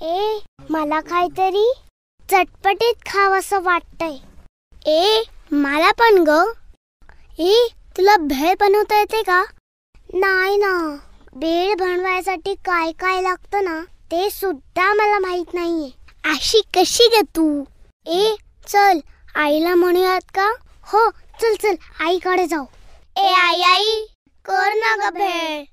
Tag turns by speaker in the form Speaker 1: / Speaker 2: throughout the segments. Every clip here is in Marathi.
Speaker 1: ए मला काहीतरी चटपटीत खावंसं वाटतंय. ए मला पण ग. ए तुला भेळ बनवता येते का? नाही ना, भेळ बनवायसाठी काय काय लागतं ना ते सुद्धा मला माहित नाहीये. अशी कशी ग तू? ए चल आईला म्हणूयात का? हो चल चल आईकडे जाऊ. ए आई आई कर ना ग भेळ.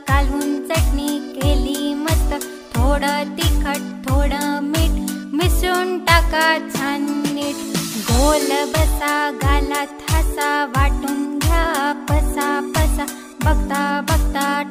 Speaker 2: कालवून चटणी केली मस्त, थोडं तिखट थोडं मीठ मिसळून टाका छान नीट. गोल बसा घाला थासा वाटून घ्या पसा पसा, बघता बघता